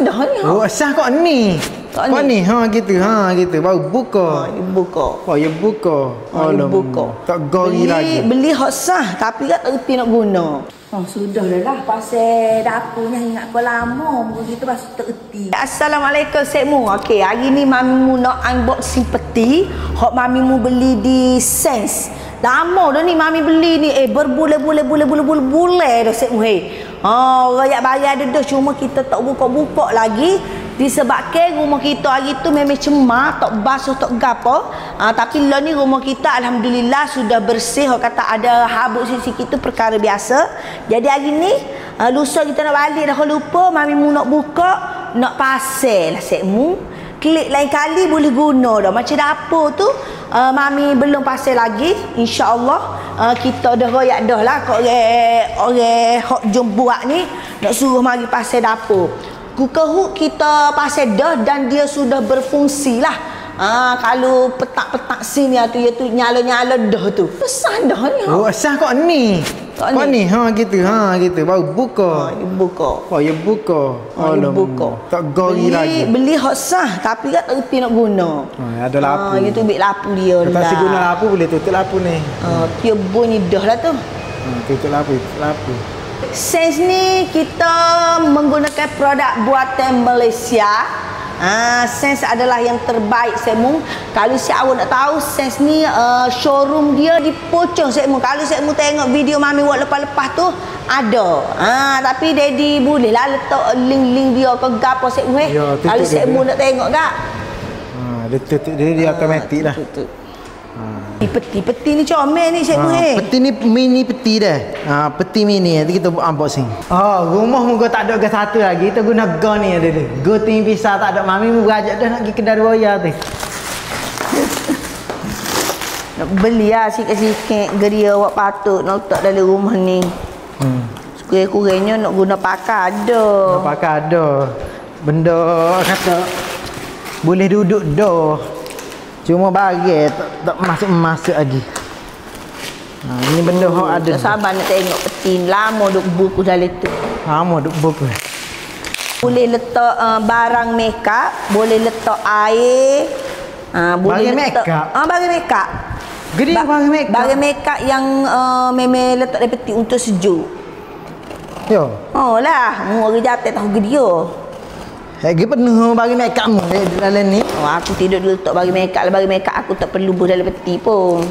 dah ni. Oh, sah kok ni. Kok ni gitu. Baru buka. Buka. Oh, ya buka. Buka. Tak gori lagi. Beli hot sah tapi kan tak reti nak guna. Sudah lah pasal dapurnya ingat kau lama begitu pasal tak reti. Assalamualaikum Cik Mu. Okey, hari ni Mami Mu nak unboxing peti hok Mami Mu beli di Sense. Lama dah ni Mami beli ni berbulan-bulan dah Cik Mu. Rakyat bayar dah cuma kita tak buka-buka lagi. Disebabkan rumah kita hari tu memang cemar, tak basuh, tak gapo. Tapi lah ni rumah kita alhamdulillah sudah bersih. Orang kata ada habuk sisi kita perkara biasa. Jadi hari ni lusa kita nak balik dah lupa. Mami Mu nak buka, nak pasal lah Cik Mu. Klik lain kali boleh guna dah. Macam dapur tu Mami belum pasal lagi. InsyaAllah kita dah royak dah lah. Kau orang hok jom buat ni nak suruh mari pasal dapur. Cooker hook kita pasal dah dan dia sudah berfungsi lah. Kalau petak-petak sini tu dia tu nyala-nyala dah tu. Pesan dah ni. Oh, sah kok ni. Kok ni gitu. Baru buka. Buka. Oh, ya buka. Buka. Tak gori lagi. Beli hot sah tapi kan tak reti nak guna. Ada lapu. Dia tu ambil lapu dia lah. Tak guna lapu boleh tutup lapu ni. Dia bunyi dah lah tu. Tutup lapu. Sense ni kita menggunakan produk buatan Malaysia. Sense adalah yang terbaik Cik Mu. Kalau si awak nak tahu Sense ni showroom dia di Pocong Cik Mu. Kalau Cik Mu tengok video Mami buat lepas-lepas tu ada. Tapi Daddy boleh lah letak link dia ke gapo Cik Mu. Kalau Cik Mu nak tengok gak. Dia automatik lah. Peti ni comel ni Cik Mu. Peti ni mini peti dah. Peti mini nanti kita unboxing. Rumah muka tak ada gas satu lagi. Kita guna go ni ada tu. Go ting pisah tak ada. Mami mu berajak dah nak pergi kedai raya tu. Nak beli lah sikit-sikit geria awak patut nak letak dalam rumah ni. Kurang-kurangnya nak guna pakai ada. Nak pakai ada. Benda kata boleh duduk dah. Cuma bagai tak masuk lagi. Ini benda hok ada. Tak sabar nak tengok peti lama duk buku dalam tu. Lama duk buku. Boleh letak barang makeup, boleh letak air. Boleh barang letak makeup. Barang makeup. Gede barang makeup. Barang makeup yang memang letak dalam peti untuk sejuk. Yo. Lah, mu orang jatuh tahu gedia. Lagi penuh bagi make up mu dalam ni. Aku tidur dulu letak bagi make up. Bagi make up aku tak perlu buh dalam peti pun.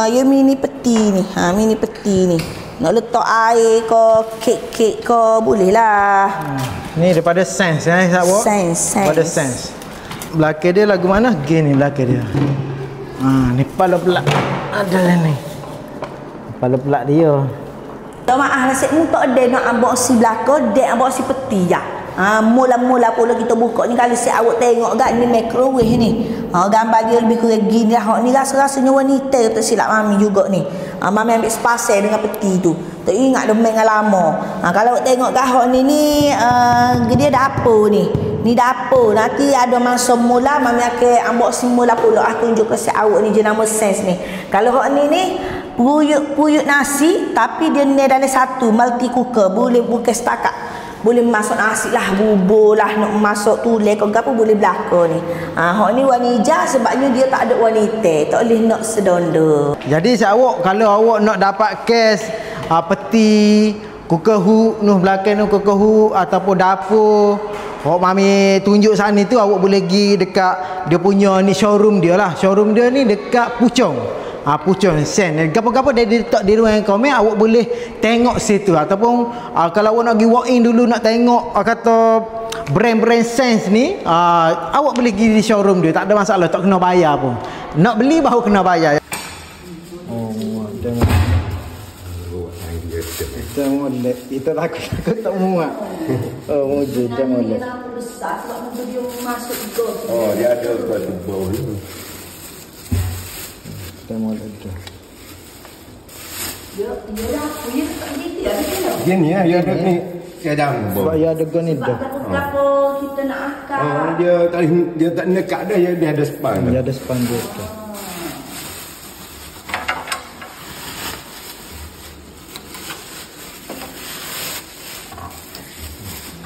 Ya mini peti ni. Mini peti ni. Nak letak air ke, kek-kek ke, boleh lah. Ni daripada Sense Sabok. Sense. Daripada Sense. Belakang dia lagu mana? Gini belakang dia. Ni kepala pelak. Ada lah ni. Kepala pelak dia. Tak maaf lah Cik Mu tak ada nak unboxing belakang, dek unboxing peti je. Mula-mula pula kita buka ni kalau Cik awak tengok gak ni microwave ni. Gambar dia lebih kurang gini lah. Ni rasa-rasanya wanita tak silap Mami juga ni. Mami ambil sepasai dengan peti tu. Tak ingat dah main lama. Kalau awak tengok gak ni dia dapur ni. Ni dapur. Nanti ada masa mula Mami akan unboxing mula pula. Tunjuk ke Cik awak ni jenama Sense ni. Kalau hok ni puyuk nasi tapi dia ni dalam satu multi cooker. Boleh bukan setakat boleh masuk nasi lah, bubur lah, nak masuk tulen ke apa boleh belaka ni. Hak ni warna hijau sebabnya dia tak ada warna hitam, tak boleh nak sedonda. Jadi awak kalau awak nak dapat kes peti cooker hook noh belakang noh cooker hook ataupun dapur awak Mami tunjuk sana tu awak boleh pergi dekat dia punya ni showroom dia lah. Showroom dia ni dekat Puchong. Pucung sen. Gapo-gapo dia letak di ruang komen awak boleh tengok situ ataupun kalau awak nak pergi walk in dulu nak tengok kata brand-brand Sense ni awak boleh pergi di showroom dia tak ada masalah tak kena bayar pun. Nak beli baru kena bayar. Kita molek. Kita takut tak muat. Mujur dia molek. Dia ada kat bawah itu. Kita molek dia. Dia ni dia ada ni cadang bawah. Sebab dia ada gun ni dah. Apa kita nak akal. Dia tak nekat dah dia ada span. Dia ada span dia tu.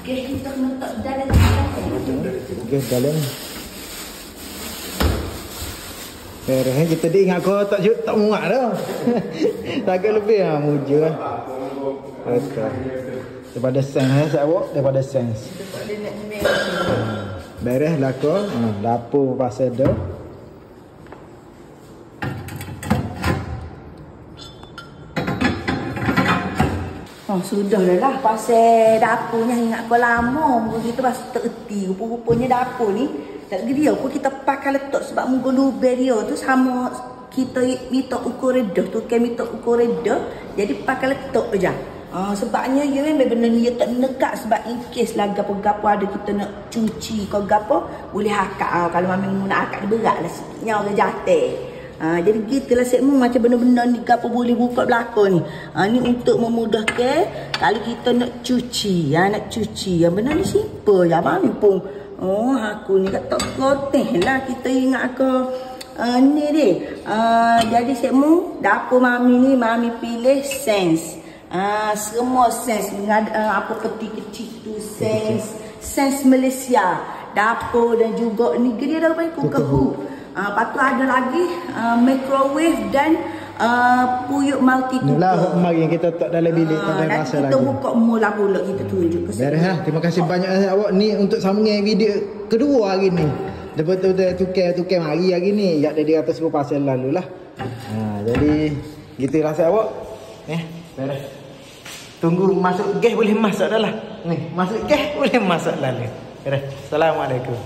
Gas kita kena letak dalam Okey, dalam ni. Beres kita dia ingat kau tak muak dah. Takkan lebih muja lah. Betul. Daripada sense saya awak daripada sense. Beres lah kau. Dapur pasal dah. Oh, sudah lah pasal dapurnya ingat kau lama. Muka kita pasal tererti. Rupa-rupanya dapur ni tak dia pun kita pakai letak sebab muka lubang dia tu sama kita minta ukur redah tu kan minta ukur redah jadi pakai letak je. Sebabnya dia memang benda ni dia tak nekat sebab in case lah gapo-gapo ada kita nak cuci kau gapo boleh akak. Kalau mami nak akak dia berat lah sikitnya orang jatuh. Jadi gitulah sekmu macam benda-benda ni gapo boleh buka belakang ni. Ni untuk memudahkan kalau kita nak cuci, nak cuci. Yang benda ni simple je mami pun. Oh, aku ni tak koteh lah kita ingat ke ni deh. Jadi sekmu dapur mami ni mami pilih sense. Semua sense dengan apa peti kecil tu sense Malaysia. Dapur dan juga ni dia dah main kukuh. Lepas tu ada lagi microwave dan puyuk multi cooker. Inilah mari kita tak dalam bilik tak ada rasa lagi. Kita buka mula pula kita tunjuk ke sini. Beres. Terima kasih banyak awak ni untuk sambungan video kedua hari ni. Betul-betul tukar mari hari ni. Jak dari atas pasal lalu lah. Jadi gitu rasa awak. Beres. Tunggu masuk gas boleh masak dah lah. Ni masuk gas boleh masak lalu. Beres. Assalamualaikum.